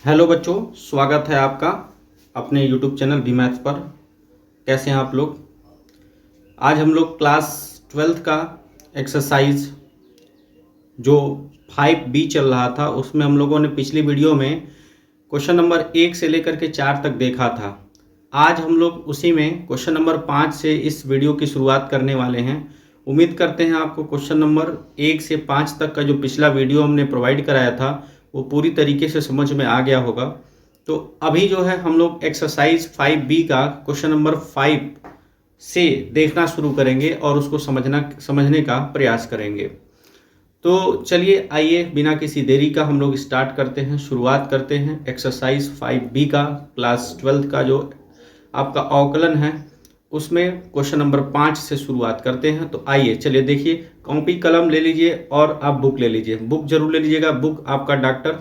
Hello बच्चों, स्वागत है आपका अपने यूट्यूब चैनल भी मैथ्स पर। कैसे हैं आप लोग? आज हम लोग क्लास 12th का एक्सरसाइज जो 5B चल रहा था उसमें हम लोगों ने पिछली वीडियो में क्वेश्चन नंबर 1 से लेकर के 4 तक देखा था। आज हम लोग उसी में क्वेश्चन नंबर 5 से इस वीडियो की शुरुआत करने वाले हैं। उम्मीद करते हैं आपको क्वेश्चन नंबर 1 से 5 तक का जो पिछला वीडियो हमने प्रोवाइड कराया था वो पूरी तरीके से समझ में आ गया होगा। तो अभी जो है हम लोग एक्सरसाइज 5B का क्वेश्चन नंबर 5 से देखना शुरू करेंगे और उसको समझने का प्रयास करेंगे। तो चलिए आइए बिना किसी देरी का हम लोग स्टार्ट करते हैं, शुरुआत करते हैं एक्सरसाइज 5B का क्लास 12th का जो आपका अवकलन है उसमें क्वेश्चन नंबर 5 से शुरुआत करते हैं। तो आइए चलिए देखिए, कॉपी कलम ले लीजिए और आप बुक ले लीजिए। बुक जरूर ले लीजिएगा। बुक आपका डॉक्टर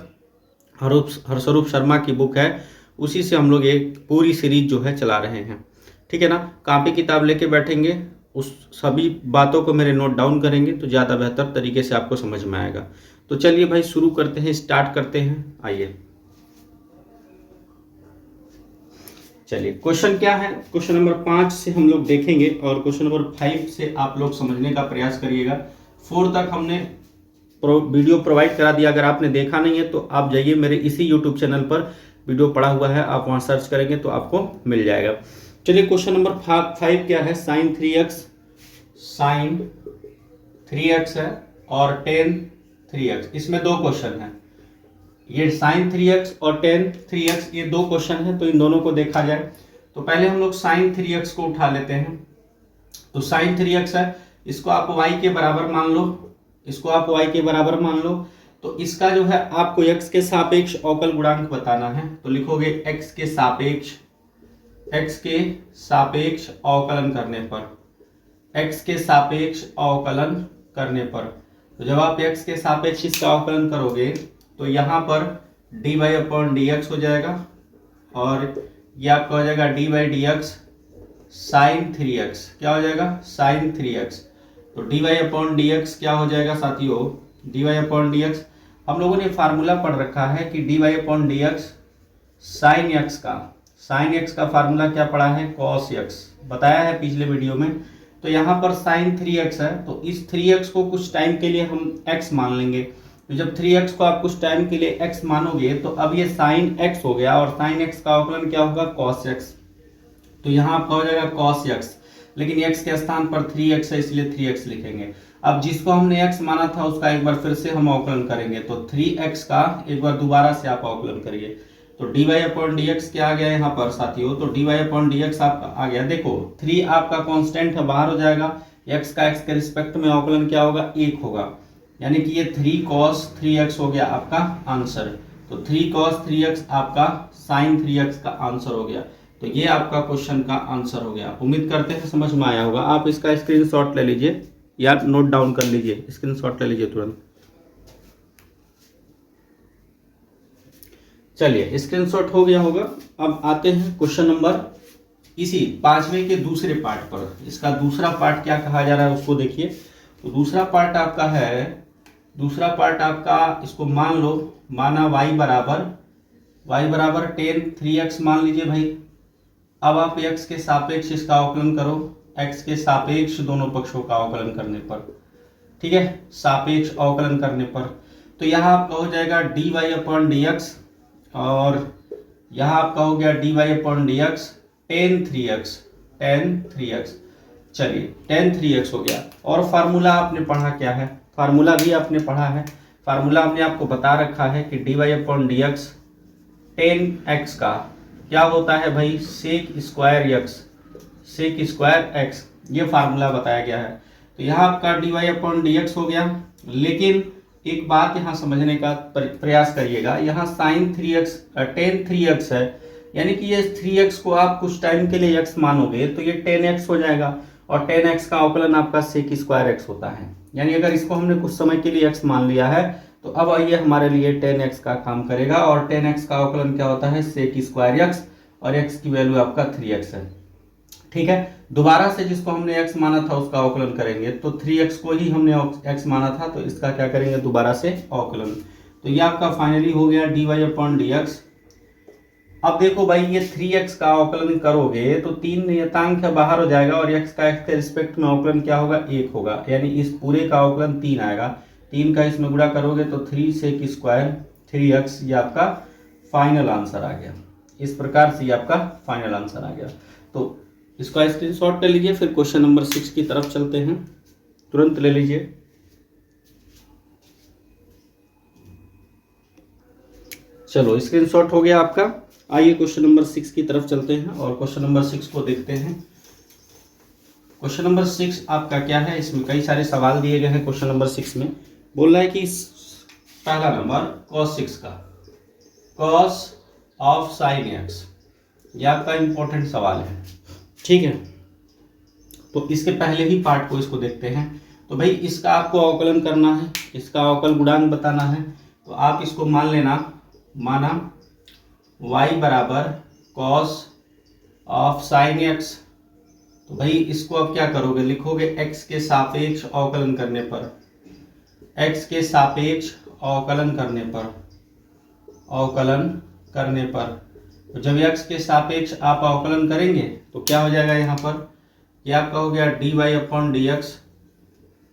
हरस्वरूप शर्मा की बुक है, उसी से हम लोग एक पूरी सीरीज जो है चला रहे हैं। ठीक है ना? कॉपी किताब लेके बैठेंगे, उस सभी बातों को मेरे नोट डाउन करेंगे तो ज़्यादा बेहतर तरीके से आपको समझ में आएगा। तो चलिए भाई शुरू करते हैं, स्टार्ट करते हैं। आइए चलिए, क्वेश्चन क्या है क्वेश्चन नंबर 5 से हम लोग देखेंगे और क्वेश्चन नंबर 5 से आप लोग समझने का प्रयास करिएगा। 4 तक हमने वीडियो प्रोवाइड करा दिया। अगर आपने देखा नहीं है तो आप जाइए मेरे इसी यूट्यूब चैनल पर वीडियो पड़ा हुआ है, आप वहां सर्च करेंगे तो आपको मिल जाएगा। चलिए, क्वेश्चन नंबर 5 क्या है? साइन 3x है और टेन 3x। इसमें दो क्वेश्चन है, ये साइन 3x और टेन 3x, ये दो क्वेश्चन है। तो इन दोनों को देखा जाए तो पहले हम लोग साइन 3x को उठा लेते हैं। तो साइन 3x है, इसको आप y के बराबर मान लो, इसको आप y के बराबर मान लो। तो इसका जो है आपको x के सापेक्ष अवकल गुणांक बताना है। तो लिखोगे x के सापेक्ष अवकलन करने पर, x के सापेक्ष अवकलन करने पर। तो जब आप x के सापेक्ष इसका अवकलन करोगे तो यहाँ पर dy/dx हो जाएगा और ये आपका हो जाएगा dy/dx साइन 3x। क्या हो जाएगा? Sign 3x। तो dy/dx क्या हो जाएगा साथियों? dy/dx हम लोगों ने फार्मूला पढ़ रखा है कि dy/dx साइन x का फार्मूला क्या पढ़ा है? cos x बताया है पिछले वीडियो में। तो यहाँ पर साइन 3x है, तो इस 3x को कुछ टाइम के लिए हम x मान लेंगे। तो जब 3x को आप कुछ टाइम के लिए x मानोगे तो अब ये साइन x हो गया और साइन x का अवकलन क्या होगा? cos x। तो यहाँ आपका हो जाएगा cos x, लेकिन x के स्थान पर 3x है इसलिए 3x लिखेंगे। अब जिसको हमने x माना था उसका एक बार फिर से हम अवकलन करेंगे। तो 3x का एक बार दोबारा से आप अवकलन करिए। तो dy/dx क्या आ गया यहाँ पर साथियों? तो dy/dx आपका आ गया, देखो 3 आपका कांस्टेंट है, बाहर हो जाएगा। x का x के रिस्पेक्ट में अवकलन क्या होगा? 1 होगा, यानी कि ये 3 cos 3x हो गया आपका आंसर। तो 3 cos 3x आपका साइन 3x का आंसर हो गया। तो ये आपका क्वेश्चन का आंसर हो गया। उम्मीद करते हैं समझ में आया होगा। आप इसका स्क्रीनशॉट ले लीजिए या नोट डाउन कर लीजिए, स्क्रीनशॉट ले लीजिए तुरंत। चलिए, स्क्रीनशॉट हो गया होगा। अब आते हैं क्वेश्चन नंबर इसी 5वें के दूसरे पार्ट पर। इसका दूसरा पार्ट क्या कहा जा रहा है उसको देखिए। तो दूसरा पार्ट आपका इसको मान लो, माना y बराबर टेन 3x मान लीजिए भाई। अब आप x के सापेक्ष इसका अवकलन करो, x के सापेक्ष दोनों पक्षों का अवकलन करने पर। ठीक है, सापेक्ष अवकलन करने पर। तो यहाँ आपका हो जाएगा dy/dx और यहाँ आपका हो गया dy/dx टेन 3x। चलिए, टेन 3x हो गया। और फार्मूला आपने पढ़ा क्या है? फार्मूला भी आपने पढ़ा है। फार्मूला हमने आपको बता रखा है कि dy/dx टेन x का क्या होता है भाई? Sec square x। ये फार्मूला बताया गया है। तो यहाँ आपका dy/dx हो गया। लेकिन एक बात यहाँ समझने का प्रयास करिएगा, यहाँ साइन 3x टेन 3x है, यानी कि ये 3x को आप कुछ टाइम के लिए x मानोगे तो ये 10x हो जाएगा और 10x का अवकलन आपका सेक स्क्वायर x होता है। यानी अगर इसको हमने कुछ समय के लिए x मान लिया है तो अब ये हमारे लिए 10x का काम करेगा और 10x का अवकलन क्या होता है? सेक स्क्वायर x और x की वैल्यू आपका 3x है। ठीक है, दोबारा से जिसको हमने x माना था उसका अवकलन करेंगे। तो 3x को ही हमने x माना था तो इसका क्या करेंगे? दोबारा से अवकलन। तो ये आपका फाइनली हो गया dy/dx अब देखो भाई ये 3x का अवकलन करोगे तो 3 नियतांक बाहर हो जाएगा और x का x के रिस्पेक्ट में अवकलन क्या होगा 1 होगा, यानी इस पूरे का अवकलन 3 आएगा। 3 का इसमें गुणा करोगे तो 3 sec स्क्वायर 3x, ये आपका फाइनल आंसर आ गया। इस प्रकार से ये आपका फाइनल आंसर आ गया। तो इसका स्क्रीनशॉट ले लीजिए, फिर क्वेश्चन नंबर 6 की तरफ चलते हैं, तुरंत ले लीजिए। चलो स्क्रीनशॉट हो गया आपका। आइए क्वेश्चन नंबर 6 की तरफ चलते हैं और क्वेश्चन नंबर 6 को देखते हैं। क्वेश्चन नंबर 6 आपका क्या है, इसमें कई सारे सवाल दिए गए हैं। क्वेश्चन नंबर 6 में बोल रहा है कि पहला नंबर cos 6 का cos ऑफ sin x, यह आपका इंपॉर्टेंट सवाल है, ठीक है। तो इसके पहले ही पार्ट को इसको देखते हैं। तो भाई इसका आपको अवकलन करना है, इसका अवकल गुणांक बताना है। तो आप इसको मान लेना, माना y बराबर cos ऑफ sin x। तो भाई इसको अब क्या करोगे, लिखोगे x के सापेक्ष अवकलन करने पर, x के सापेक्ष अवकलन करने पर, अवकलन करने पर। तो जब x के सापेक्ष आप अवकलन करेंगे तो क्या हो जाएगा, यहाँ पर ये आपका हो गया dy अपॉन डी एक्स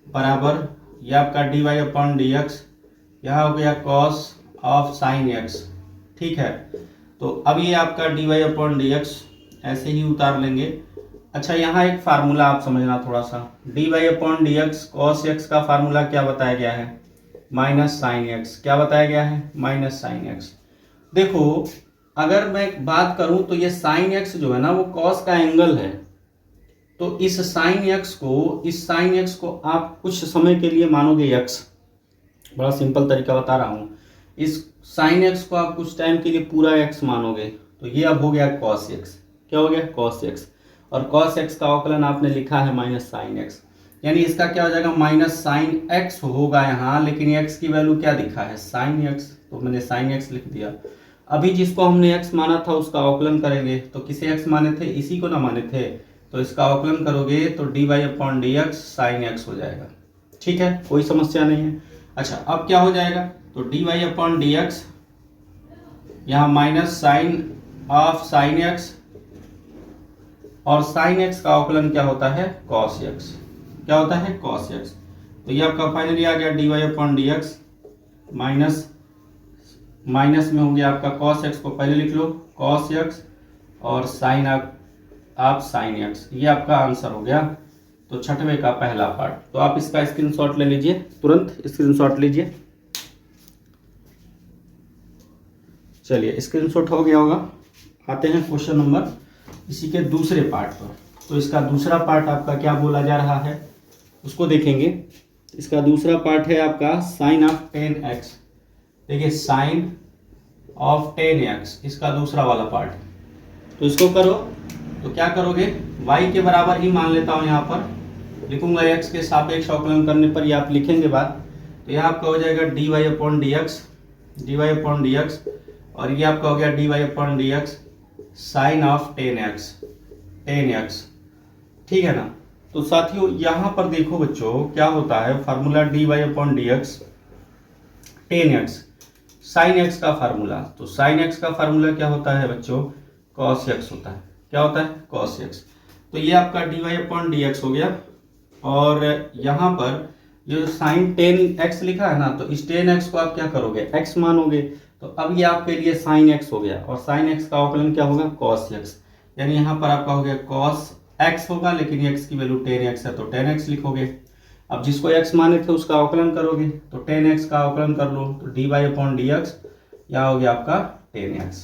बराबर, ये आपका dy अपॉन डी एक्स, यहाँ हो गया cos ऑफ sin x, ठीक है। तो अब ये आपका dy अपॉन डी एक्स ऐसे ही उतार लेंगे। अच्छा यहाँ एक फार्मूला आप समझना थोड़ा सा, dy upon d x cos x का फार्मूला क्या बताया गया है, माइनस साइन एक्स। क्या बताया गया है, माइनस साइन एक्स। देखो अगर मैं बात करूं तो ये साइन एक्स जो है ना वो कॉस का एंगल है। तो इस साइन एक्स को आप कुछ समय के लिए मानोगे एक्स, बड़ा सिंपल तरीका बता रहा हूं। इस साइन एक्स को आप कुछ टाइम के लिए पूरा एक्स मानोगे, तो ये अब हो गया कॉस एक्स। क्या हो गया, कॉस एक्स। और कॉस एक्स का अवकलन आपने लिखा है माइनस साइन एक्स, यानी इसका क्या हो जाएगा, माइनस साइन एक्स होगा यहाँ, लेकिन एक्स की वैल्यू क्या दिखा है, साइन एक्स, तो मैंने साइन एक्स लिख दिया। अभी जिसको हमने एक्स माना था उसका अवकलन करेंगे, तो किसे एक्स माने थे, इसी को ना माने थे। तो इसका अवकलन करोगे तो d y upon d x sine x हो जाएगा, ठीक है, कोई समस्या नहीं है। अच्छा अब क्या हो जाएगा, तो d y upon d x, यहाँ minus sine of sine x, और साइन एक्स का अवकलन क्या होता है, कॉस एक्स। क्या होता है, कॉस एक्स। तो ये आपका फाइनली आ गया d y upon d x, minus में हो गया आपका कॉस एक्स को पहले लिख लो, कॉस एक्स, और साइन आप साइन एक्स, ये आपका आंसर हो गया। तो छठवें का पहला पार्ट। तो आप इसका स्क्रीनशॉट ले लीजिए, तुरंत स्क्रीनशॉट लीजिए। चलिए स्क्रीनशॉट हो गया होगा। आते हैं क्वेश्चन नंबर इसी के दूसरे पार्ट पर। तो इसका दूसरा पार्ट आपका क्या बोला जा रहा है उसको देखेंगे। इसका दूसरा पार्ट है आपका साइन ऑफ 10x। देखिए साइन ऑफ 10x इसका दूसरा वाला पार्ट। तो इसको करो तो क्या करोगे, y के बराबर ही मान लेता हूं, यहाँ पर लिखूंगा x के सापेक्ष अवकलन करने पर, ये आप लिखेंगे बात। तो यहाँ आपका हो जाएगा dy अपॉन डी एक्स, और ये आपका हो गया dy upon d x sine of 10x, ठीक है ना। तो साथियों यहाँ पर देखो बच्चों क्या होता है, formula dy upon d x 10x sign x का फार्मूला। तो साइन एक्स का फार्मूला क्या होता है बच्चों, cos x होता है। क्या होता है, cos x। तो ये आपका dy अपॉन डी एक्स हो गया, और यहाँ पर जो साइन 10x लिखा है ना, तो इस 10x को आप क्या करोगे, x मानोगे। तो अब ये आपके लिए साइन x हो गया, और साइन x का अवकलन क्या होगा, cos x। यानी यहाँ पर आपका हो गया cos x होगा, लेकिन x की वैल्यू 10x है तो 10x लिखोगे। अब जिसको x माने थे उसका अवकलन करोगे, तो 10x का अवकलन कर लो, तो dy अपॉन डी एक्स यहाँ हो गया आपका 10x।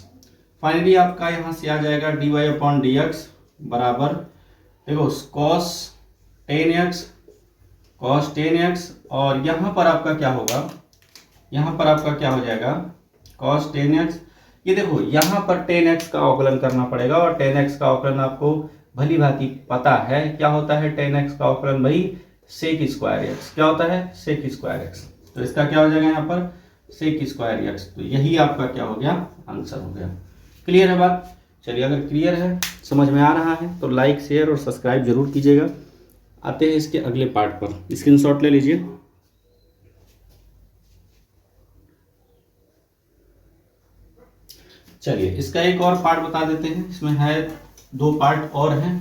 फाइनली आपका यहाँ से आ जाएगा dy अपॉन डी एक्स बराबर, देखो cos 10x, और यहाँ पर आपका क्या होगा, यहाँ पर आपका क्या हो जाएगा cos 10x। ये देखो यहाँ पर 10x का अवकलन करना पड़ेगा, और 10x का अवकलन आपको भली भांति पता है क्या होता है 10x का अवकलन, भाई सेक स्क्वायर एक्स। क्या होता है, सेक स्क्वायर एक्स। तो इसका क्या हो जाएगा यहाँ पर सेक स्क्वायर एक्स। तो यही आपका क्या हो गया, आंसर हो गया। क्लियर है बात। चलिए अगर क्लियर है, समझ में आ रहा है, तो लाइक शेयर और सब्सक्राइब जरूर कीजिएगा। आते हैं इसके अगले पार्ट पर, स्क्रीनशॉट ले लीजिए। चलिए इसका एक और पार्ट बता देते हैं, इसमें है 2 पार्ट और हैं।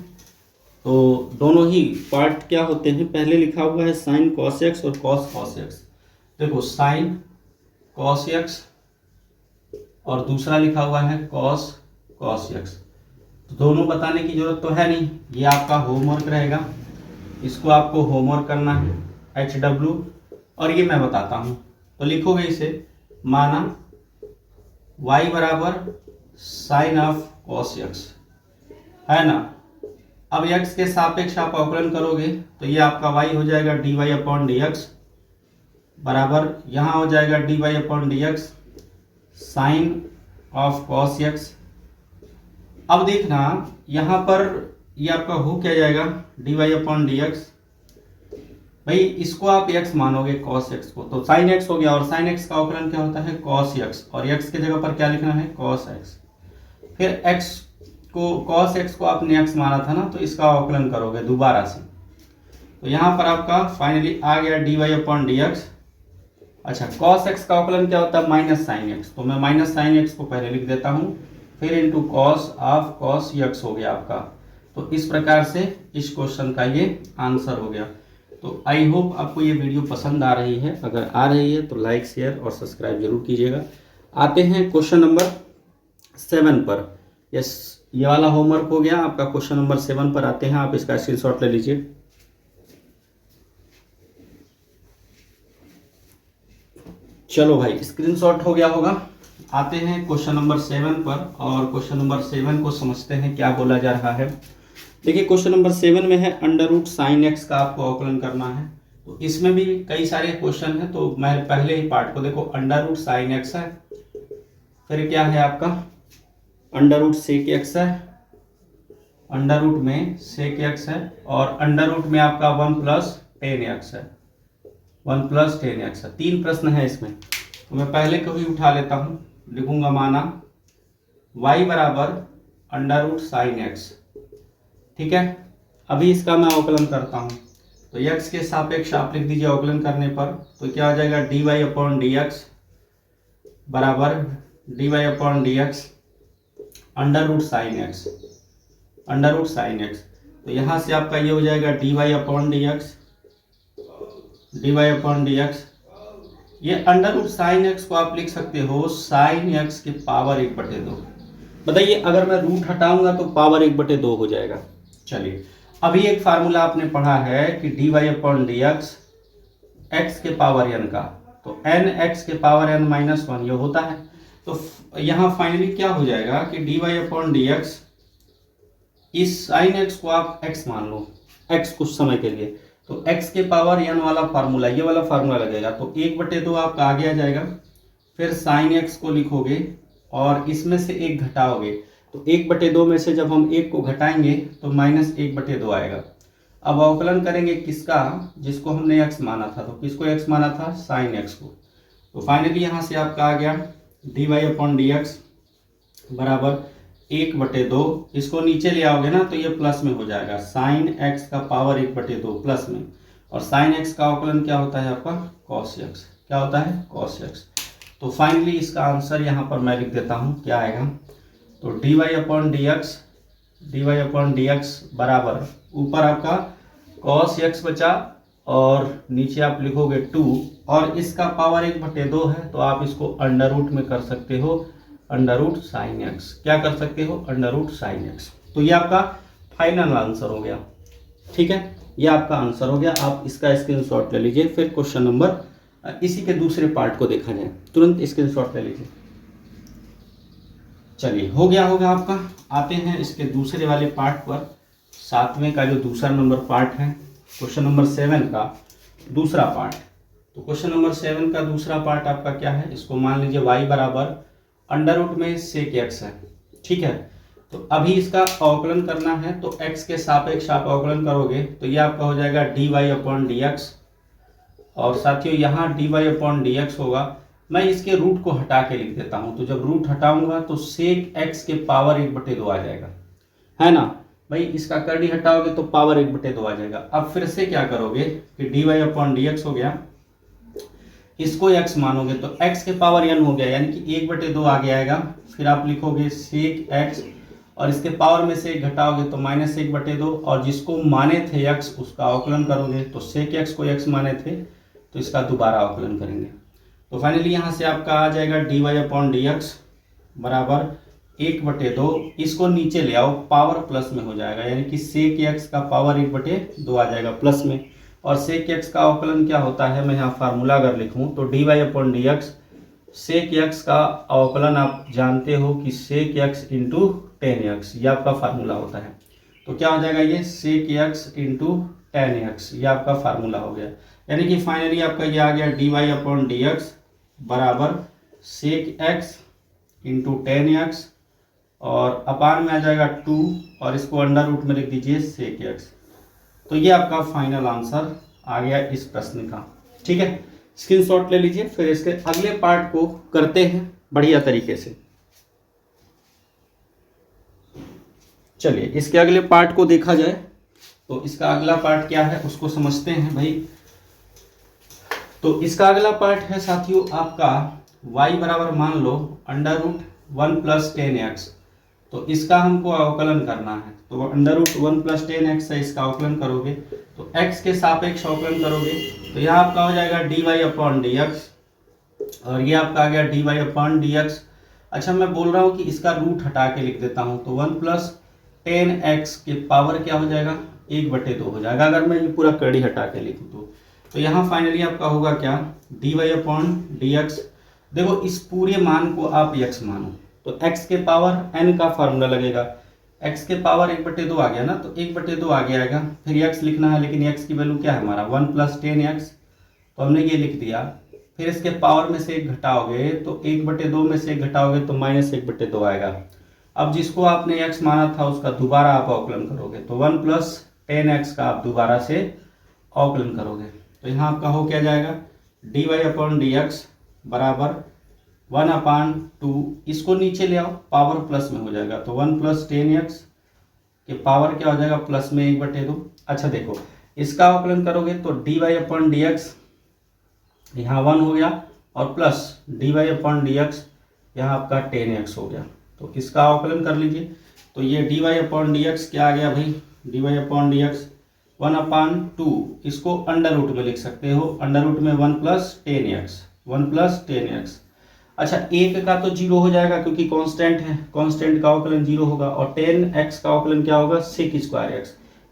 तो दोनों ही पार्ट क्या होते हैं, पहले लिखा हुआ है साइन कॉस एक्स और कॉस कॉस एक्स। देखो साइन कॉस एक्स और दूसरा लिखा हुआ है कॉस कॉस एक्स। तो दोनों बताने की जरूरत तो है नहीं, ये आपका होमवर्क रहेगा, इसको आपको होमवर्क करना है HW, और ये मैं बताता हूँ। तो लिखोगे इसे, माना y बराबर साइन ऑफ कॉस एक्स, है ना। अब x के सापेक्ष आप अवकलन करोगे तो ये आपका y हो जाएगा dy अपॉन डी एक्स बराबर, यहाँ हो जाएगा dy upon d x sine of cos x. अब देखना यहाँ पर ये आपका हो क्या जाएगा, dy अपॉन डी एक्स। भाई इसको आप x मानोगे cos x को, तो sin x हो गया, और sin x का अवकलन क्या होता है cos x, और x की जगह पर क्या लिखना है cos x। फिर x को cos x को आपने x माना था ना, तो इसका अवकलन करोगे दोबारा से, तो यहाँ पर आपका फाइनली आ गया dy अपॉन डी एक्स। अच्छा cos x का अवकलन क्या होता है माइनस साइन x, तो मैं माइनस साइन x को पहले लिख देता हूँ, फिर into cos of cos x हो गया आपका। तो इस प्रकार से इस क्वेश्चन का ये आंसर हो गया। तो आई होप आपको ये वीडियो पसंद आ रही है, अगर आ रही है तो लाइक शेयर और सब्सक्राइब जरूर कीजिएगा। आते हैं क्वेश्चन नंबर 7 पर। यस, ये वाला होमवर्क हो गया आपका। क्वेश्चन नंबर 7 पर आते हैं, आप इसका स्क्रीनशॉट ले लीजिए। चलो भाई स्क्रीनशॉट हो गया होगा। आते हैं क्वेश्चन नंबर 7 पर, और क्वेश्चन नंबर 7 को समझते हैं क्या बोला जा रहा है। देखिए क्वेश्चन नंबर 7 में है अंडर रूट साइन एक्स का आपको अवकलन करना है। तो इसमें भी कई सारे क्वेश्चन हैं, तो मैं पहले ही पार्ट को देखो, अंडर रूट साइन एक्स है, फिर क्या है आपका अंडर रूट सेक एक्स है, अंडर रूट में सेक एक्स है, और अंडर रूट में आपका 1 प्लस टेन एक्स है, 1 प्लस टेन एक्स है। 3 प्रश्न है इसमें, तो मैं पहले को ही उठा लेता हूँ, लिखूंगा माना y बराबर अंडर रूट साइन एक्स, ठीक है। अभी इसका मैं अवकलन करता हूँ, तो x के सापेक्ष आप लिख दीजिए अवकलन करने पर, तो क्या हो जाएगा dy अपॉन डी एक्स बराबर dy upon d x under root sine x, under root sine x. तो यहाँ से आपका ये हो जाएगा dy upon d x, dy upon d x. ये अंडर रूट साइन एक्स को आप लिख सकते हो साइन एक्स की पावर 1/2। बताइए अगर मैं रूट हटाऊंगा तो पावर 1/2 हो जाएगा। चलिए अभी एक फार्मूला आपने पढ़ा है कि dy upon d x x के पावर n का, तो n x के पावर n माइनस 1 ये होता है। तो यहाँ फाइनली क्या हो जाएगा कि dy अपॉन डी एक्स, इस साइन x को आप x मान लो, x कुछ समय के लिए, तो x के पावर n वाला फार्मूला, ये वाला फार्मूला लगेगा, तो 1/2 आपका आगे आ जाएगा। फिर साइन x को लिखोगे और इसमें से 1 घटाओगे, तो 1/2 में से जब हम 1 को घटाएंगे तो माइनस 1/2 आएगा। अब अवकलन करेंगे किसका, जिसको हमने x माना था, तो किसको x माना था साइन x को। तो फाइनली यहाँ से आपका आ गया dy अपॉन डी एक्स बराबर 1/2, इसको नीचे ले आओगे ना तो ये प्लस में हो जाएगा, साइन x का पावर 1/2 प्लस में, और साइन x का अवकलन क्या होता है आपका cos x, क्या होता है cos x। तो फाइनली इसका आंसर यहाँ पर मैं लिख देता हूँ, क्या आएगा, तो dy अपॉन डी एक्स बराबर ऊपर आपका cos x बचा और नीचे आप लिखोगे 2, और इसका पावर 1/2 है, तो आप इसको अंडर रूट में कर सकते हो, अंडर रूट साइन एक्स, क्या कर सकते हो अंडर रूट साइन एक्स। तो ये आपका फाइनल आंसर हो गया, ठीक है, ये आपका आंसर हो गया। आप इसका स्क्रीनशॉट ले लीजिए। फिर क्वेश्चन नंबर इसी के दूसरे पार्ट को देखा जाए, तुरंत स्क्रीनशॉट ले लीजिए। चलिए हो गया होगा आपका। आते हैं इसके दूसरे वाले पार्ट पर, 7वें का जो दूसरा नंबर पार्ट है, क्वेश्चन नंबर 7 का दूसरा पार्ट। तो क्वेश्चन नंबर 7 का दूसरा पार्ट आपका क्या है, इसको मान लीजिए y बराबर अंडर रूट में सेक एक्स है, ठीक है। तो अभी इसका अवकलन करना है, तो x के सापेक्ष आप अवकलन करोगे तो ये आपका हो जाएगा dy अपॉन डी एक्स, और साथियों यहाँ dy अपॉन डी एक्स होगा। मैं इसके रूट को हटा के लिख देता हूँ, तो जब रूट हटाऊंगा तो सेक x के पावर 1/2 आ जाएगा, है ना भाई। इसका कर्डी हटाओगे तो पावर 1/2 आ जाएगा। अब फिर से क्या करोगे कि dy अपॉन डी एक्स हो गया, इसको x मानोगे तो x के पावर n हो गया, यानी कि 1/2 आगे आएगा। फिर आप लिखोगे सेक x और इसके पावर में से 1 घटाओगे तो -1/2, और जिसको माने थे x उसका अवकलन करोगे तो सेक x को x माने थे तो इसका दोबारा अवकलन करेंगे। तो फाइनली यहाँ से आपका आ जाएगा dy/dx बराबर 1/2। इसको नीचे ले आओ, पावर प्लस में हो जाएगा, यानी कि सेक x का पावर 1/2 आ जाएगा प्लस में। और सेक x का अवकलन क्या होता है, मैं यहाँ फार्मूला अगर लिखूँ तो dy/dx सेक x का अवकलन आप जानते हो कि सेक x इंटू 10x, ये आपका फार्मूला होता है। तो क्या हो जाएगा, ये सेक x इंटू 10x, ये आपका फार्मूला हो गया। यानी कि फाइनली आपका ये आ गया dy/dx बराबर सेक x इंटू 10x और अपान में आ जाएगा 2 और इसको अंडर रूट में लिख दीजिए सेक x। तो ये आपका फाइनल आंसर आ गया इस प्रश्न का। ठीक है, स्क्रीनशॉट ले लीजिए, फिर इसके अगले पार्ट को करते हैं बढ़िया तरीके से। चलिए इसके अगले पार्ट को देखा जाए। तो इसका अगला पार्ट क्या है उसको समझते हैं भाई। तो इसका अगला पार्ट है साथियों आपका y बराबर मान लो √1 + 10x। तो इसका हमको अवकलन करना है, तो √1 + 10x से इसका अवकलन करोगे तो x के सापेक्ष अवकलन करोगे तो यह आपका हो जाएगा dy/dx और ये आपका आ गया dy/dx। अच्छा मैं बोल रहा हूँ कि इसका रूट हटा के लिख देता हूँ, तो 1 + 10x के पावर क्या हो जाएगा 1/2 हो जाएगा अगर मैं ये पूरा कड़ी हटा के लिखूँ तो यहाँ फाइनली आपका होगा क्या dy/dx। देखो इस पूरे मान को आप x मानो तो x के पावर n का फार्मूला लगेगा, x के पावर 1/2 आ गया ना, तो 1/2 आगे आएगा। फिर x लिखना है, लेकिन x की वैल्यू क्या है हमारा 1 + 10x, तो हमने ये लिख दिया। फिर इसके पावर में से 1 घटाओगे तो 1/2 में से 1 घटाओगे तो -1/2 आएगा। अब जिसको आपने x माना था उसका दोबारा आप अवकलन करोगे तो 1 + 10x का आप दोबारा से अवकलन करोगे तो यहाँ आपका हो क्या जाएगा dy/dx बराबर 1/2। इसको नीचे ले आओ, पावर प्लस में हो जाएगा तो 1 + 10x के पावर क्या हो जाएगा प्लस में 1/2। अच्छा देखो इसका अवकलन करोगे तो dy/dx यहाँ 1 हो गया और प्लस dy/dx यहाँ आपका 10x हो गया। तो इसका अवकलन कर लीजिए तो ये dy/dx क्या आ गया भाई dy/dx 1/2। इसको अंडर रूट में लिख सकते हो, अंडर रूट में 1 + 10x 1 + 10x। अच्छा 1 का तो 0 हो जाएगा क्योंकि कांस्टेंट है, कांस्टेंट का अवकलन 0 होगा और 10x का अवकलन क्या होगा sec²x।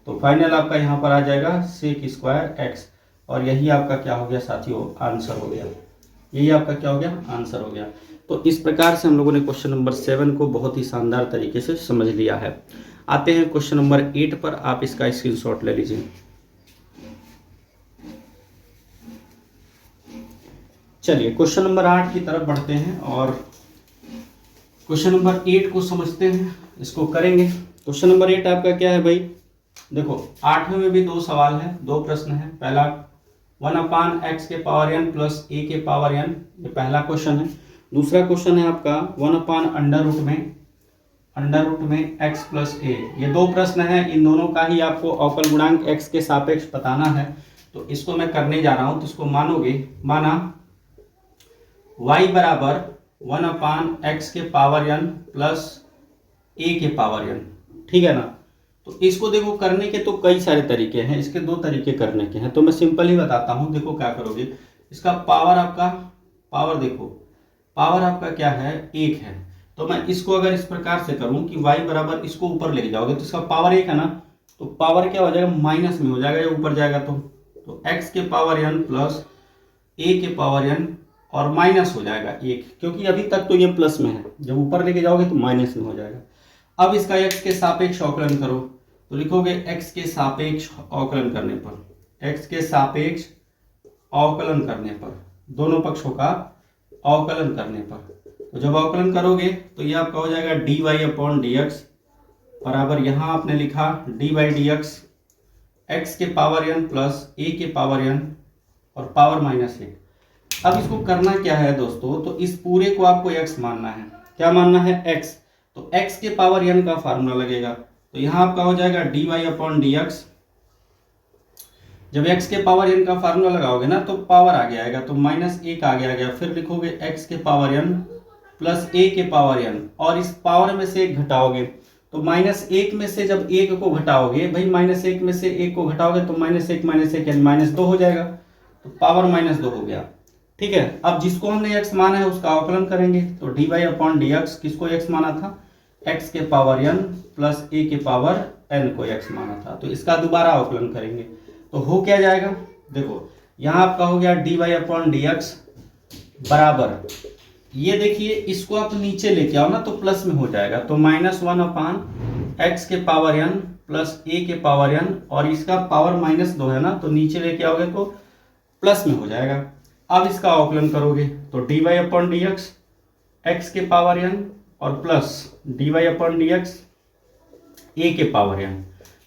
तो फाइनल आपका यहाँ पर आ जाएगा sec²x और यही आपका क्या हो गया साथियों आंसर हो गया। यही आपका क्या हो गया आंसर हो गया। तो इस प्रकार से हम लोगों ने क्वेश्चन नंबर 7 को बहुत ही शानदार तरीके से समझ लिया है। आते हैं क्वेश्चन नंबर 8 पर, आप इसका स्क्रीनशॉट ले लीजिए। चलिए क्वेश्चन नंबर 8 की तरफ बढ़ते हैं और क्वेश्चन नंबर 8 को समझते हैं, इसको करेंगे। क्वेश्चन नंबर 8 आपका क्या है भाई, देखो 8वें में भी 2 सवाल है, 2 प्रश्न है। पहला 1/x के पावर n + a के पावर n, ये पहला क्वेश्चन है। दूसरा क्वेश्चन है आपका 1/√में x + a। ये 2 प्रश्न हैं, इन दोनों का ही आपको अवकल गुणांक x के सापेक्ष बताना है। तो इसको मैं करने जा रहा हूं, तो इसको मानोगे, माना y बराबर 1/x के पावर n + a के पावर n, ठीक है ना। तो इसको देखो करने के तो कई सारे तरीके हैं, इसके 2 तरीके करने के हैं, तो मैं सिंपल ही बताता हूं। देखो क्या करोगे, इसका पावर आपका देखो पावर आपका क्या है 1 है, तो मैं इसको अगर इस प्रकार से करूं कि y बराबर इसको ऊपर लेके जाओगे तो इसका पावर 1 है ना, तो पावर क्या हो जाएगा माइनस में हो जाएगा, ये ऊपर जाएगा तो x के पावर n + a के पावर n और माइनस हो जाएगा 1, क्योंकि अभी तक तो ये प्लस में है, जब ऊपर लेके जाओगे तो माइनस में हो जाएगा। अब इसका x के सापेक्ष अवकलन करो, तो लिखोगे x के सापेक्ष अवकलन करने पर, x के सापेक्ष अवकलन करने पर, दोनों पक्षों का अवकलन करने पर, तो जब अवकलन करोगे तो ये आपका हो जाएगा dy/dx बराबर, यहाँ आपने लिखा dy/dx x के पावर n + a के पावर n और पावर -1। अब इसको करना क्या है दोस्तों, तो इस पूरे को आपको x मानना है। क्या मानना है x, तो x के पावर n का फार्मूला लगेगा, तो यहाँ आपका हो जाएगा dy/dx जब x के पावर n का फार्मूला लगाओगे ना तो पावर आगे आएगा, तो -1 आगे आ गया, फिर लिखोगे x के पावर n प्लस a के पावर n, और इस पावर में से 1 घटाओगे तो -1 में से जब 1 को घटाओगे भाई, -1 में से 1 को घटाओगे तो -1 यानी -2 हो जाएगा, तो पावर -2 हो गया। ठीक है, अब जिसको हमने x माना है उसका अवकलन करेंगे, तो dy/dx किसको x माना था, x के पावर n प्लस a के पावर n को x माना था, तो इसका दोबारा अवकलन करेंगे तो हो क्या जाएगा, देखो यहाँ आपका हो गया dy/dx बराबर, ये देखिए इसको आप नीचे लेके आओ ना तो प्लस में हो जाएगा, तो -1/x के पावर n प्लस a के पावर n, और इसका पावर -2 है ना, तो नीचे लेके आओगे तो प्लस में हो जाएगा। अब इसका अवकलन करोगे तो dy/dx x के पावर n और प्लस dy/dx a के पावर n,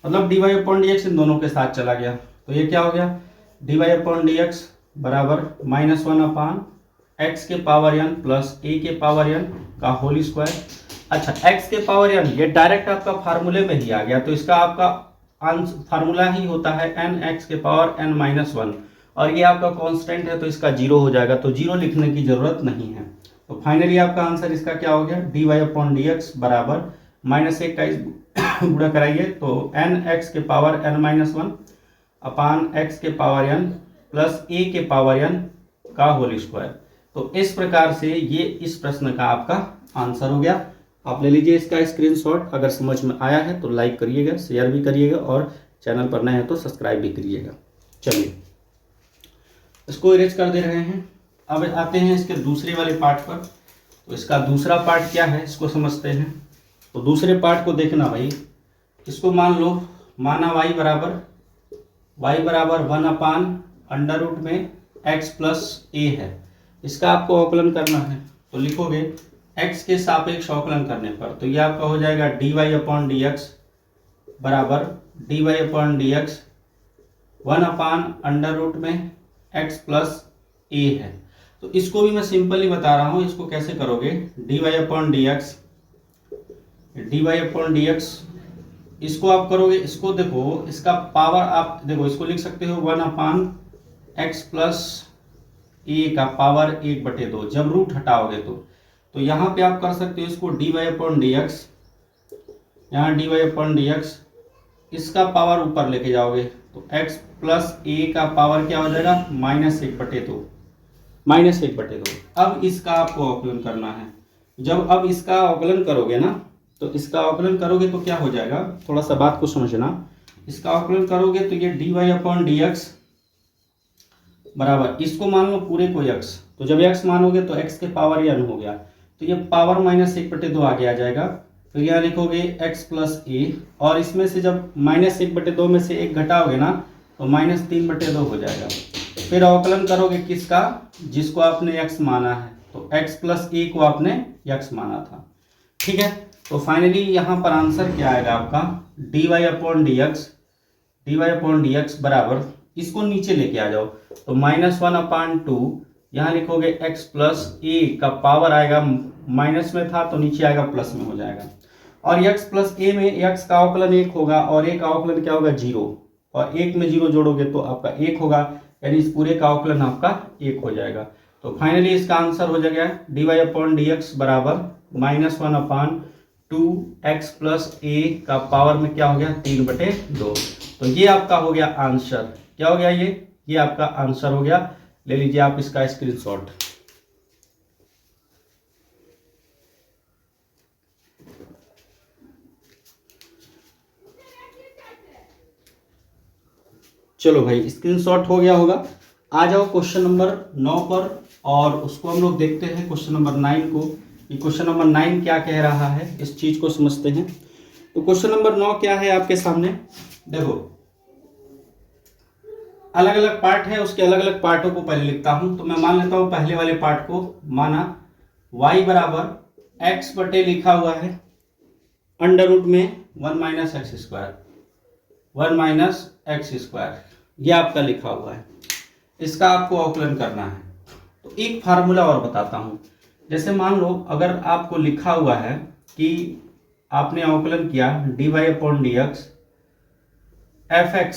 मतलब dy/dx इन दोनों के साथ चला गया, तो ये क्या हो गया, dy/dx बराबर -1/x के पावर n प्लस a के पावर n का होल स्क्वायर। अच्छा, x के पावर n ये डायरेक्ट आपका फार्मूले में ही आ गया, तो इसका आपका फार्मूला ही होता है nx के पावर n-1, और ये आपका कांस्टेंट है तो इसका 0 हो जाएगा, तो 0 लिखने की जरूरत नहीं है। तो फाइनली आपका आंसर इसका क्या हो गया, dy/dx बराबर -1 का गुणा कराइए तो nx के पावर n-1 अपान x के पावर n प्लस a के पावर n का होल स्क्वायर। तो इस प्रकार से ये इस प्रश्न का आपका आंसर हो गया। आप ले लीजिए इसका स्क्रीनशॉट, अगर समझ में आया है तो लाइक करिएगा, शेयर भी करिएगा, और चैनल पर नए हैं तो सब्सक्राइब भी करिएगा। चलिए इसको इरेज कर दे रहे हैं। अब आते हैं इसके दूसरे वाले पार्ट पर। तो इसका दूसरा पार्ट क्या है इसको समझते हैं। तो दूसरे पार्ट को देखना भाई, इसको मान लो, माना y बराबर 1/√में x प्लस a है, इसका आपको अवकलन करना है। तो लिखोगे x के सापेक्ष अवकलन करने पर, तो ये आपका हो जाएगा dy/dx बराबर dy/dx 1/√में x प्लस a है। तो इसको भी मैं सिंपली बता रहा हूँ, इसको कैसे करोगे, dy/dx इसको आप करोगे, इसको देखो इसका पावर आप देखो, इसको लिख सकते हो 1/x प्लस a का पावर 1/2 जब रूट हटाओगे तो यहाँ पे आप कर सकते हो इसको dy/dx, यहाँ dy/dx इसका पावर ऊपर लेके जाओगे तो x प्लस a का पावर क्या हो जाएगा, -1/2। अब इसका आपको अवकलन करना है। जब अब इसका अवकलन करोगे ना, तो इसका अवकलन करोगे तो क्या हो जाएगा, थोड़ा सा बात को समझना। इसका अवकलन करोगे तो ये dy/dx बराबर, इसको मान लो पूरे को x, तो जब x मानोगे तो x के पावर n हो गया, तो ये पावर -1/2 आगे आ जाएगा। फिर यहाँ लिखोगे x प्लस a, और इसमें से जब -1/2 में से 1 घटाओगे ना तो -3/2 हो जाएगा। फिर अवकलन करोगे किसका, जिसको आपने x माना है, तो x प्लस a को आपने x माना था। ठीक है, तो फाइनली यहाँ पर आंसर क्या आएगा आपका, dy/dx बराबर, इसको नीचे लेके आ जाओ तो -1/2, यहाँ लिखोगे x प्लस a का पावर आएगा, माइनस में था तो नीचे आएगा प्लस में हो जाएगा, और x प्लस a में x का अवकलन 1 होगा और a का अवकलन क्या होगा 0, और 1 में 0 जोड़ोगे तो आपका 1 होगा, यानी इस पूरे का अवकलन आपका 1 हो जाएगा। तो फाइनली इसका आंसर हो जाएगा dy/dx बराबर -1/2x प्लस a का पावर में क्या हो गया 3/2। तो ये आपका हो गया आंसर, क्या हो गया, ये आपका आंसर हो गया। ले लीजिए आप इसका स्क्रीनशॉट। चलो भाई स्क्रीनशॉट हो गया होगा। आ जाओ क्वेश्चन नंबर 9 पर, और उसको हम लोग देखते हैं क्वेश्चन नंबर 9 को, कि क्वेश्चन नंबर 9 क्या कह रहा है, इस चीज को समझते हैं। तो क्वेश्चन नंबर 9 क्या है आपके सामने, देखो अलग अलग पार्ट है, उसके अलग अलग पार्टों को पहले लिखता हूं। तो मैं मान लेता हूं पहले वाले पार्ट को, माना y बराबर x बटे लिखा हुआ है √ में 1 - x², ये आपका लिखा हुआ है, इसका आपको अवकलन करना है। तो एक फार्मूला और बताता हूं, जैसे मान लो अगर आपको लिखा हुआ है कि आपने अवकलन किया dy/dx fx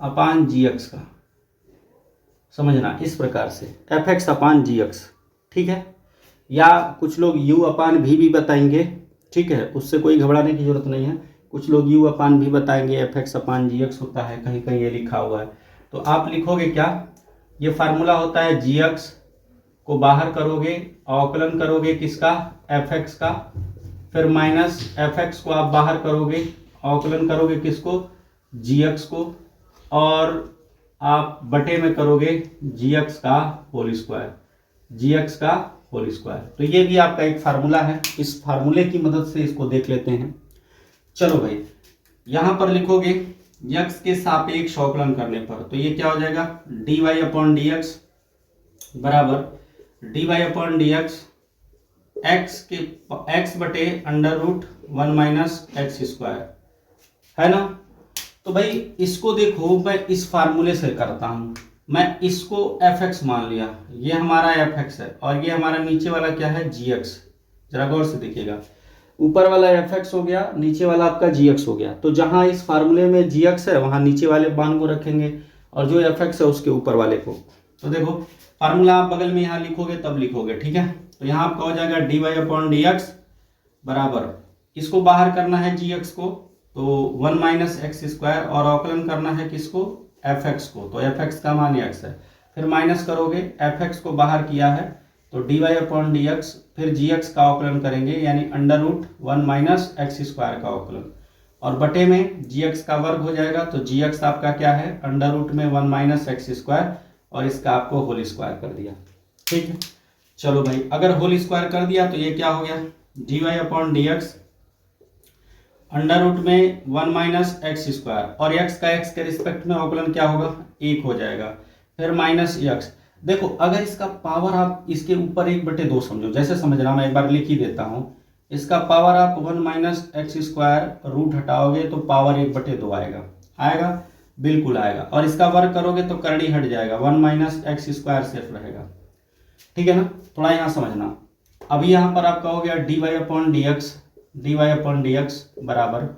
अपान जी एक्स का, समझना इस प्रकार से एफ एक्स अपान जी एक्स, ठीक है। या कुछ लोग यू अपान भी बताएंगे, ठीक है, उससे कोई घबराने की जरूरत नहीं है। कुछ लोग यू अपान भी बताएंगे, एफ एक्स अपान जी एक्स होता है, कहीं कहीं ये लिखा हुआ है। तो आप लिखोगे क्या, ये फार्मूला होता है जी एक्स को बाहर करोगे, अवकलन करोगे किसका, एफ एक्स का, फिर माइनस एफ एक्स को आप बाहर करोगे, अवकलन करोगे किसको, जी एक्स को, और आप बटे में करोगे जी एक्स का होल स्क्वायर, जी एक्स का होल स्क्वायर। तो ये भी आपका एक फार्मूला है, इस फार्मूले की मदद से इसको देख लेते हैं। चलो भाई, यहां पर लिखोगे एक्स के सापेक्ष अवकलन करने पर, तो ये क्या हो जाएगा, d y upon d x बराबर d y upon d x x के एक्स बटे under root 1 minus x square, है ना। तो भाई इसको देखो, मैं इस फार्मूले से करता हूं, मैं इसको एफ एक्स मान लिया, ये हमारा एफ एक्स है, और ये हमारा नीचे वाला क्या है, जी एक्स। जरा गौर से देखिएगा, ऊपर वाला एफ एक्स हो गया, नीचे वाला आपका जी एक्स हो गया। तो जहां इस फार्मूले में जी एक्स है वहां नीचे वाले मान को रखेंगे, और जो एफ एक्स है उसके ऊपर वाले को। तो देखो फार्मूला आप बगल में यहाँ लिखोगे तब लिखोगे, ठीक है। तो यहाँ आपका हो जाएगा d y upon d x बराबर, इसको बाहर करना है जी एक्स को, तो 1 माइनस एक्स स्क्वायर, और अवकलन करना है किसको, एफ एक्स को, तो एफ एक्स का मान एक्स है, फिर माइनस करोगे, एफ एक्स को बाहर किया है तो d y upon d x, फिर जी एक्स का अवकलन करेंगे यानी under root 1 minus x square का अवकलन, और बटे में जी एक्स का वर्ग हो जाएगा, तो जी एक्स आपका क्या है, अंडर रूट में 1 माइनस एक्स स्क्वायर, और इसका आपको होल स्क्वायर कर दिया, ठीक है। चलो भाई, अगर होल स्क्वायर कर दिया तो ये क्या हो गया, d y upon d x under root में 1 माइनस एक्स स्क्वायर, और एक्स का एक्स के रिस्पेक्ट में अवकलन क्या होगा, 1 हो जाएगा, फिर माइनस एक्स। देखो अगर इसका पावर आप इसके ऊपर 1/2 समझो, जैसे समझना, मैं एक बार लिख ही देता हूं, इसका पावर आप 1 माइनस एक्स स्क्वायर रूट हटाओगे तो पावर 1/2 आएगा, आएगा, बिल्कुल आएगा, और इसका वर्ग करोगे तो करड़ी हट जाएगा, 1 माइनस एक्स स्क्वायर सिर्फ रहेगा, ठीक है ना। थोड़ा यहाँ समझना, अभी यहाँ पर आपका हो गया d y upon d x, d y upon d x बराबर,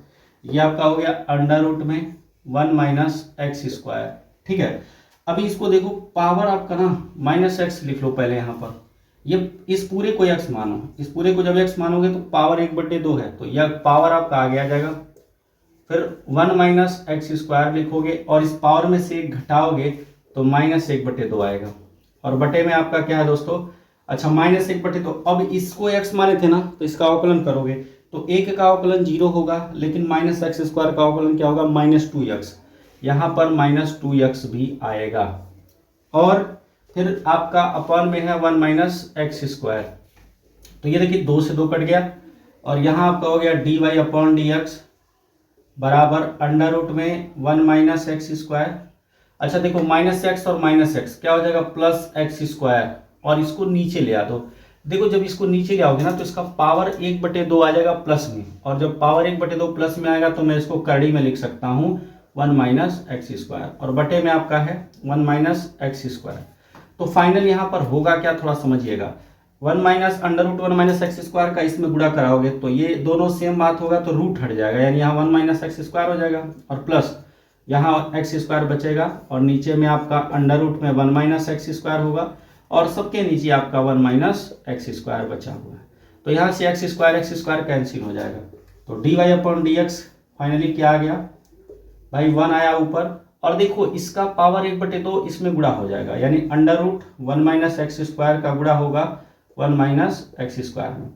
ये आपका हो गया अंडर रूट में 1 माइनस एक्स स्क्वायर, ठीक है। अभी इसको देखो, पावर आपका ना माइनस एक्स लिख लो पहले यहाँ पर, ये इस पूरे को एक्स मानो, इस पूरे को जब एक्स मानोगे तो पावर 1/2 है, तो यह पावर आपका आगे आ जाएगा, फिर 1 माइनस एक्स स्क्वायर लिखोगे, और इस पावर में से 1 घटाओगे तो माइनस 1/2 आएगा, और बटे में आपका क्या है दोस्तों, अच्छा माइनस 1/2। अब इसको एक्स माने थे ना, तो इसका अवकलन करोगे तो 1 का अवकलन 0 होगा, लेकिन माइनस एक्स स्क्वायर का अवकलन क्या होगा, -2x, यहाँ पर -2x भी आएगा, और फिर आपका अपॉन में है 1 माइनस एक्स स्क्वायर, तो ये देखिए 2 से 2 कट गया, और यहाँ आपका हो गया d y upon d x बराबर अंडर रूट में 1 माइनस एक्स स्क्वायर। अच्छा देखो, माइनस एक्स और माइनस एक्स क्या हो जाएगा, प्लस एक्स स्क्वायर, और इसको नीचे ले आ दो। देखो जब इसको नीचे ले आओगे ना तो इसका पावर 1/2 आ जाएगा प्लस में, और जब पावर 1/2 प्लस में आएगा तो मैं इसको करड़ी में लिख सकता हूँ 1 माइनस एक्स स्क्वायर, और बटे में आपका है 1 माइनस एक्स स्क्वायर। तो फाइनल यहाँ पर होगा क्या, थोड़ा समझिएगा, 1 minus under root 1 minus x square का इसमें गुणा कराओगे तो ये दोनों सेम बात होगा, तो रूट हट जाएगा, यानी यहाँ 1 माइनस एक्स स्क्वायर हो जाएगा, और प्लस यहाँ एक्स स्क्वायर बचेगा, और नीचे में आपका अंडर रूट में 1 माइनस एक्स स्क्वायर होगा, और सबके नीचे आपका 1 माइनस एक्स स्क्वायर बचा हुआ है, तो यहाँ से एक्स स्क्वायर कैंसिल हो जाएगा, तो d y upon d x finally क्या आ गया भाई, 1 आया ऊपर, और देखो इसका पावर 1/2 इसमें गुणा हो जाएगा, यानी under root 1 minus x square का गुणा होगा 1 माइनस एक्स स्क्वायर में,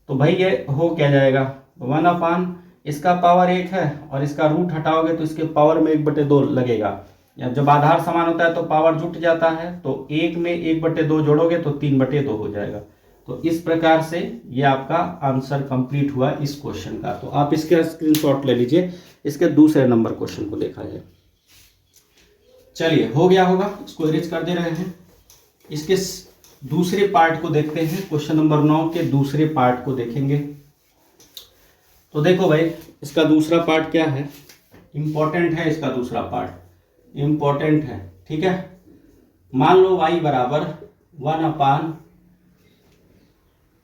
तो भाई ये हो क्या जाएगा, 1 अपान इसका पावर 1 है, और इसका रूट हटाओगे तो इसके पावर में 1/2 लगेगा, या जब आधार समान होता है तो पावर जुट जाता है, तो 1 में 1/2 जोड़ोगे तो 3/2 हो जाएगा। तो इस प्रकार से ये आपका आंसर कंप्लीट हुआ इस क्वेश्चन का। तो आप इसके स्क्रीनशॉट ले लीजिए, इसके दूसरे नंबर क्वेश्चन को देखा जाए। चलिए हो गया होगा, इसको इरेज कर दे रहे हैं। इसके दूसरे पार्ट को देखते हैं, क्वेश्चन नंबर 9 के दूसरे पार्ट को देखेंगे। तो देखो भाई, इसका दूसरा पार्ट क्या है, इंपॉर्टेंट है, इसका दूसरा पार्ट इंपॉर्टेंट है, ठीक है। मान लो y बराबर 1 अपान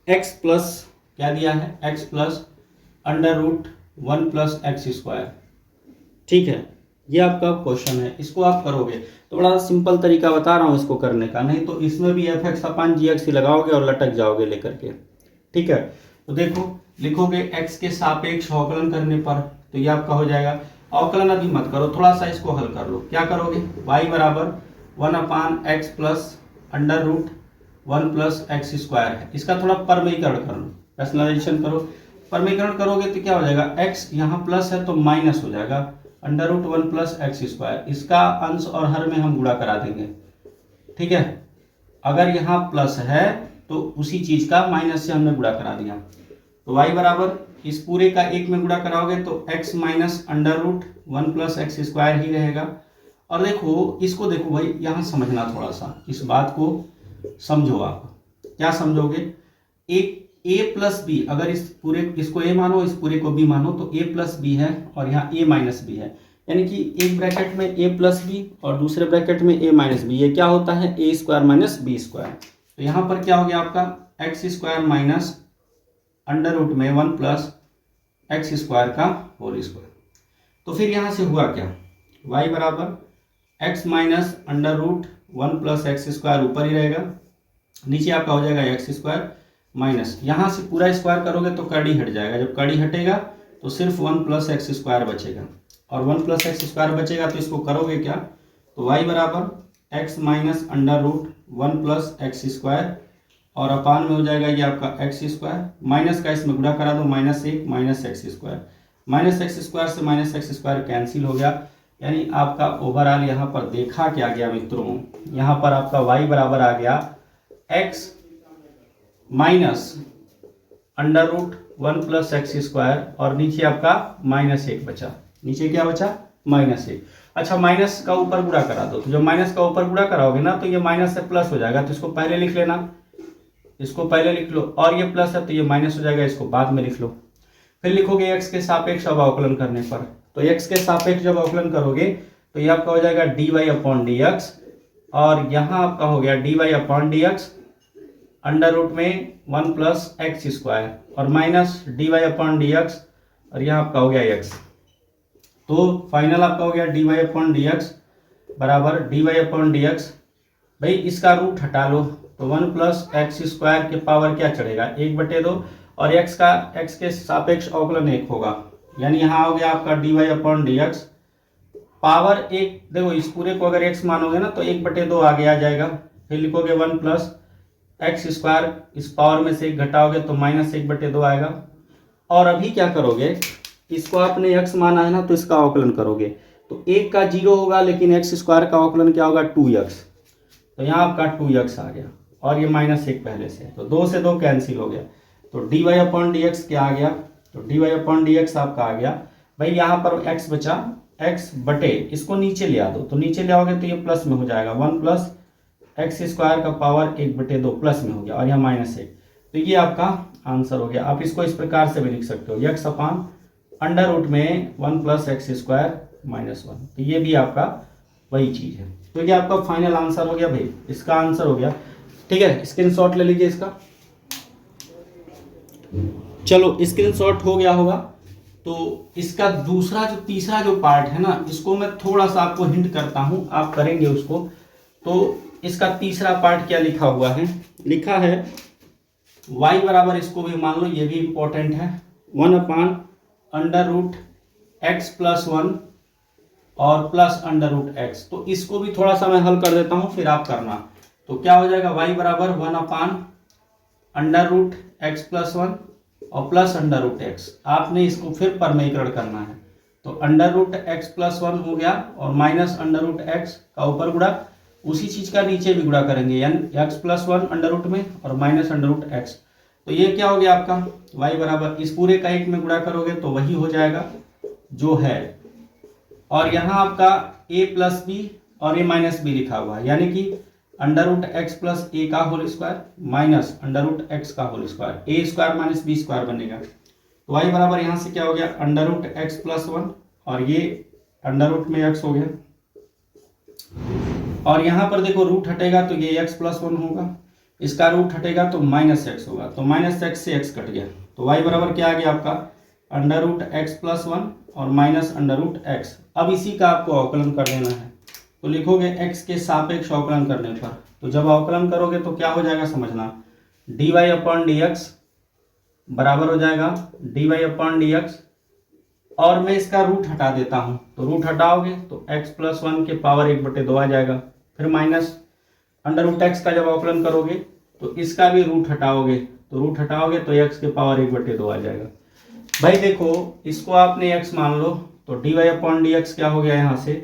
एक्स प्लस, क्या दिया है, x plus under root 1 plus x square, ठीक है। ये आपका क्वेश्चन है, इसको आप करोगे तो बड़ा सिंपल तरीका बता रहा हूँ इसको करने का, नहीं तो इसमें भी एफ एक्स अपान जी एक्स ही लगाओगे और लटक जाओगे लेकर के। ठीक है, तो देखो लिखोगे एक्स के सापेक्ष अवकलन करने पर, तो ये आपका हो जाएगा, अवकलन अभी मत करो, थोड़ा सा इसको हल कर लो। क्या करोगे, y बराबर 1/x plus under root 1+x² है, इसका थोड़ा परमीकरण कर लो, रैशनलाइजेशन करो। परमीकरण करोगे तो क्या हो जाएगा, x यहाँ प्लस है तो माइनस हो जाएगा अंडर रूट 1+x², इसका अंश और हर में हम गुणा करा देंगे। ठीक है, अगर यहाँ प्लस है तो उसी चीज का माइनस से हमने गुणा करा दिया, तो y बराबर इस पूरे का एक में गुणा कराओगे तो x minus under root 1+x² ही रहेगा। और देखो इसको, देखो भाई यहाँ समझना, थोड़ा सा इस बात को समझो। आप क्या समझोगे, एक a प्लस बी, अगर इस पूरे इसको a मानो इस पूरे को b मानो तो a प्लस बी है और यहाँ a माइनस बी है, यानी कि एक ब्रैकेट में a प्लस बी और दूसरे ब्रैकेट में a माइनस बी, ये क्या होता है a² माइनस b²। तो यहाँ पर क्या हो गया आपका x² माइनस अंडर रूट में 1+x² का होल स्क्वायर। तो फिर यहाँ से हुआ क्या, y बराबर x minus under root 1+x² ऊपर ही रहेगा, नीचे आपका हो जाएगा x² माइनस, यहाँ से पूरा स्क्वायर करोगे तो कड़ी हट जाएगा, जब कड़ी हटेगा तो सिर्फ 1+x² बचेगा, और 1+x² बचेगा तो इसको करोगे क्या, तो y बराबर x minus under root 1+x² और अपान में हो जाएगा ये आपका x², माइनस का इसमें गुणा करा दो, -1 माइनस x², -x² से -x² कैंसिल हो गया, यानी आपका ओवरऑल यहाँ पर देखा क्या गया मित्रों, यहाँ पर आपका y बराबर आ गया x minus under root 1+x² और नीचे आपका -1 बचा, नीचे क्या बचा -1। अच्छा, माइनस का ऊपर गुणा करा दो, तो जब माइनस का ऊपर गुणा कराओगे ना तो ये माइनस से प्लस हो जाएगा, तो इसको पहले लिख लेना, इसको पहले लिख लो, और ये प्लस है तो ये माइनस हो जाएगा, इसको बाद में लिख लो। फिर लिखोगे x के सापेक्ष अब अवकलन करने पर, तो x के सापेक्ष जब अवकलन करोगे तो ये आपका हो जाएगा dy/dx, और यहाँ आपका हो गया dy/dx अंडर रूट में 1+x² और माइनस dy/dx, और यहाँ आपका हो गया x। तो फाइनल आपका हो गया dy/dx बराबर dy/dx, भाई इसका रूट हटा लो तो 1+x² के पावर क्या चढ़ेगा 1/2, और x के सापेक्ष अवकलन 1 होगा, यानी यहाँ हो गया आपका dy/dx पावर 1। देखो इस पूरे को अगर x मानोगे ना तो 1/2 आगे आ जाएगा, फिर लिखोगे 1+x², इस पावर में से 1 घटाओगे तो -1/2 आएगा। और अभी क्या करोगे, इसको आपने x माना है ना तो इसका अवकलन करोगे तो 1 का 0 होगा, लेकिन x² का अवकलन क्या होगा 2x, तो यहाँ आपका 2x आ गया, और ये -1 पहले से, तो 2 से 2 कैंसिल हो गया, तो dy/dx क्या आ गया, तो dy/dx आपका आ गया, भाई यहाँ पर x बचा, x बटे इसको नीचे ले आ दो, तो नीचे ले आओगे तो ये प्लस में हो जाएगा, 1+x² का पावर 1/2 प्लस में हो गया, और यहाँ -1, तो ये आपका आंसर हो गया। आप इसको इस प्रकार से भी लिख सकते हो, x अपान अंडर रूट में 1+x² -1, तो ये भी आपका वही चीज है। तो ये आपका फाइनल आंसर हो गया भाई, इसका आंसर हो गया। ठीक है, स्क्रीनशॉट ले लीजिए इसका, चलो स्क्रीनशॉट हो गया होगा। तो इसका दूसरा जो तीसरा जो पार्ट है ना, इसको मैं थोड़ा सा आपको हिंट करता हूं, आप करेंगे उसको। तो इसका तीसरा पार्ट क्या लिखा हुआ है, लिखा है y बराबर, इसको भी मान लो, ये भी इंपॉर्टेंट है, 1/√x+1 और +√x। तो इसको भी थोड़ा सा मैं हल कर देता हूं, फिर आप करना। तो क्या हो जाएगा, y बराबर 1/√x+1 और +√x। आपने इसको फिर परमीकरण करना है, तो √x+1 हो गया और -√x का ऊपर गुणा, उसी चीज का नीचे भी गुणा करेंगे, यानी x+1 अंडर रूट में और -√x। तो ये क्या हो गया आपका y बराबर, इस पूरे का 1 में गुणा करोगे तो वही हो जाएगा जो है, और यहाँ आपका a प्लस बी और a माइनस बी लिखा हुआ है, यानी कि √x प्लस a का होल स्क्वायर माइनस √x का whole square, a² minus b² बनेगा। तो y बराबर यहाँ से क्या हो गया, √x+1 और ये अंडर रूट में x हो गया, और यहाँ पर देखो रूट हटेगा तो ये x+1 होगा, इसका रूट हटेगा तो -x होगा, तो -x से x कट गया, तो y बराबर क्या आ गया आपका under root x plus one और माइनस अंडर रूट एक्स। अब इसी का आपको अवकलन कर देना है, तो लिखोगे एक्स के सापेक्ष अवकलन करने पर। तो जब अवकलन करोगे तो क्या हो जाएगा समझना, d y upon d x बराबर हो जाएगा d y upon d x, और मैं इसका रूट हटा देता हूं, तो रूट हटाओगे तो x प्लस वन के पावर 1/2 आ जाएगा। फिर माइनस अंडर रूट एक्स का जब अवकलन करोगे तो इसका भी रूट हटाओगे, तो रूट हटाओगे तो x के पावर 1/2 आ जाएगा। भाई देखो इसको आपने x मान लो, तो d y upon d x क्या हो गया, यहाँ से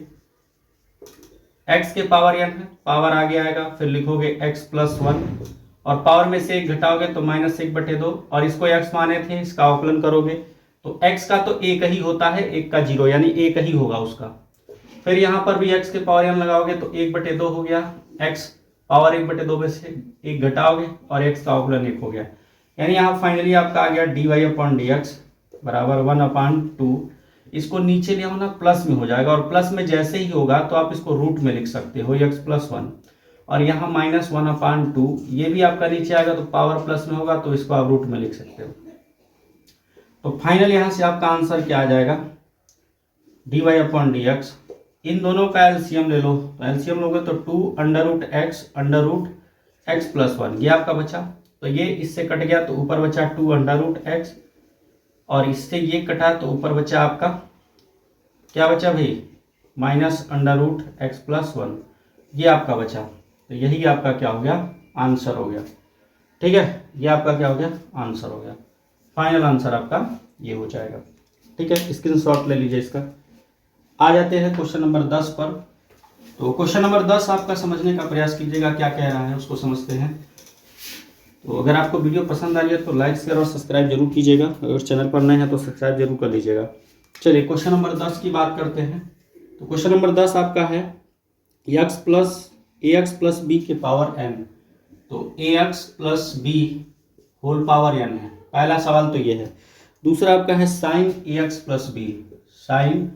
x के पावर n है, पावर आगे आएगा, फिर लिखोगे x प्लस वन और पावर में से 1 घटाओगे तो माइनस 1/2, और इसको x माने थे, इसका अवकलन करोगे तो x का तो एक ही होता है, एक का 0 यानी एक ही होगा उसका। फिर यहाँ पर भी x के पावर n लगाओगे तो 1/2 हो गया, x पावर 1/2 में से 1 घटाओगे और x का अवकलन 1 हो गया। यानी यहाँ फाइनली आपका आ गया d y upon d x बराबर 1/2। इसको नीचे ले आओ ना, प्लस में हो जाएगा, और प्लस में जैसे ही होगा तो आप इसको रूट में लिख सकते हो x प्लस वन, और यहाँ माइनस 1/2, ये भी आपका नीचे आएगा तो पावर प्लस में होगा, तो इसको आप रूट में लिख सकते हो। तो फाइनल यहाँ से आपका आंसर क्या आ जाएगा, d y upon d x. इन दोनों का एलसीएम ले लो, तो एलसीएम लोगे तो 2 under root x plus one, ये आपका बचा, तो ये इससे कट गया तो ऊपर बचा 2 अंडर रूट एक्स, और इससे ये कटा तो ऊपर बचा आपका क्या बचा भाई, minus under root x plus one, ये आपका बचा। तो यही आपका क्या हो गया, आंसर हो गया। ठीक है, ये आपका क्या हो गया, आंसर हो गया। फाइनल आंसर आपका ये हो जाएगा। ठीक है, स्क्रीनशॉट ले लीजिए इसका। आ जाते हैं क्वेश्चन नंबर 10 पर। तो क्वेश्चन नंबर 10 आपका समझने का प्रयास कीजिएगा, क्या कह रहा है उसको समझते हैं। तो अगर आपको वीडियो पसंद आई है तो लाइक शेयर और सब्सक्राइब जरूर कीजिएगा, अगर चैनल पर नए हैं तो सब्सक्राइब जरूर कर लीजिएगा। चलिए क्वेश्चन नंबर 10 की बात करते हैं। तो क्वेश्चन नंबर 10 आपका है एक्स प्लस बी के पावर एन। तो a x plus b whole power n है, पहला सवाल तो ये है। दूसरा आपका है sine a x plus b, sine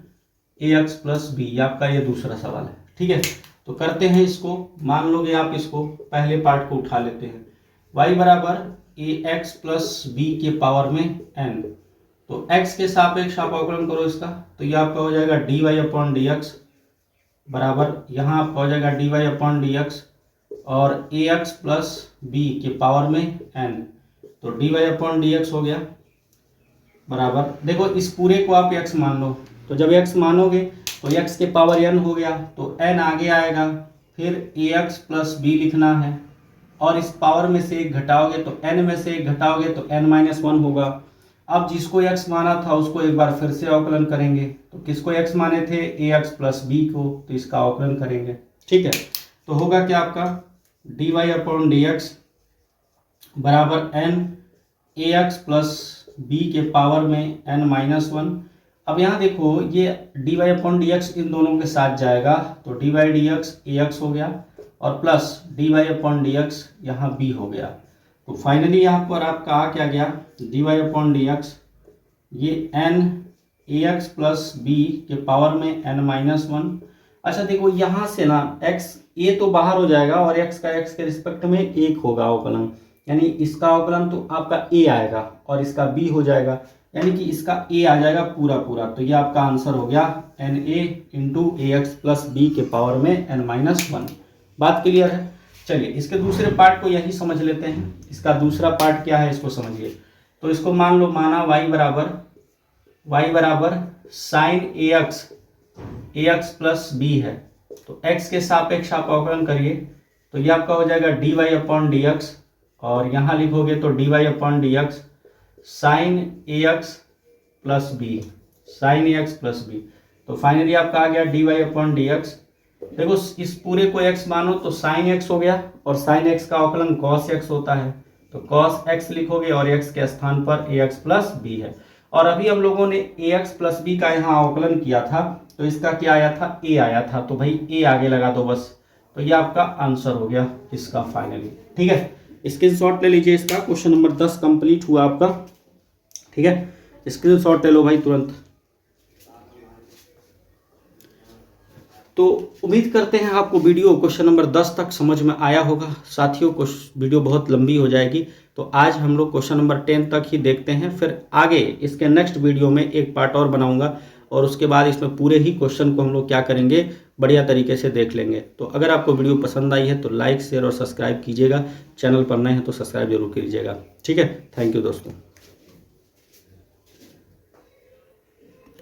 a x plus b, आपका ये दूसरा सवाल है। ठीक है, तो करते हैं इसको, मान लोगे आप इसको, पहले पार्ट को उठा लेते हैं। y बराबर ए एक्स प्लस बी के पावर में n, तो x के सापेक्ष आप अवकलन करो इसका, तो ये आपका हो जाएगा d y upon d x बराबर, यहाँ आपका हो जाएगा d y upon d x और ए एक्स प्लस बी के पावर में n, तो d y upon d x हो गया बराबर, देखो इस पूरे को आप x मान लो, तो जब x मानोगे तो x के पावर n हो गया, तो n आगे आएगा, फिर ए एक्स प्लस बी लिखना है, और इस पावर में से 1 घटाओगे तो n में से 1 घटाओगे तो n-1 होगा। अब जिसको x माना था उसको एक बार फिर से अवकलन करेंगे, तो किसको x माने थे, ए एक्स प्लस बी को, तो इसका अवकलन करेंगे। ठीक है, तो होगा क्या आपका d y upon d x बराबर n a x plus b के पावर में n-1। अब यहाँ देखो ये d y upon d x इन दोनों के साथ जाएगा, तो d y d x a x हो गया और plus d y upon d x यहाँ बी हो गया। तो फाइनली यहाँ पर आपका आ क्या गया, d y upon d x ये n a x plus b के पावर में n-1। अच्छा देखो यहाँ से ना x ए तो बाहर हो जाएगा और x का x के रिस्पेक्ट में 1 होगा अवकलन, यानी इसका अवकलन तो आपका a आएगा और इसका b हो जाएगा, यानी कि इसका a आ जाएगा पूरा पूरा। तो ये आपका आंसर हो गया n a into a x plus b के पावर में n-1। बात क्लियर है। चलिए इसके दूसरे पार्ट को यही समझ लेते हैं। इसका दूसरा पार्ट क्या है इसको समझिए। तो इसको मान लो, माना y बराबर sign a x plus B है, तो x के सापेक्ष आप अवकलन करिए, तो ये आपका हो जाएगा d y upon d x, और यहाँ लिखोगे तो d y upon d x sine a x plus b, sine a x plus b. तो फाइनली आपका आ गया d y upon d x. देखो इस पूरे को x मानो तो साइन x हो गया, और साइन x का अवकलन cos x होता है, तो cos x लिखोगे और x के स्थान पर ax प्लस बी है। और अभी हम लोगों ने ax प्लस बी का यहाँ अवकलन किया था, तो इसका क्या आया था, a आया था, तो भाई a आगे लगा दो बस, तो ये आपका आंसर हो गया इसका फाइनली। ठीक है, स्क्रीनशॉट ले लीजिए इसका। क्वेश्चन नंबर 10 कंप्लीट हुआ आपका। ठीक है, स्क्रीनशॉट ले लो भाई तुरंत। तो उम्मीद करते हैं आपको वीडियो क्वेश्चन नंबर 10 तक समझ में आया होगा। साथियों को वीडियो बहुत लंबी हो जाएगी, तो आज हम लोग क्वेश्चन नंबर 10 तक ही देखते हैं, फिर आगे इसके नेक्स्ट वीडियो में एक पार्ट और बनाऊंगा और उसके बाद इसमें पूरे ही क्वेश्चन को हम लोग क्या करेंगे, बढ़िया तरीके से देख लेंगे। तो अगर आपको वीडियो पसंद आई है तो लाइक शेयर और सब्सक्राइब कीजिएगा, चैनल पर नए हैं तो सब्सक्राइब जरूर कीजिएगा। ठीक है, थैंक यू दोस्तों।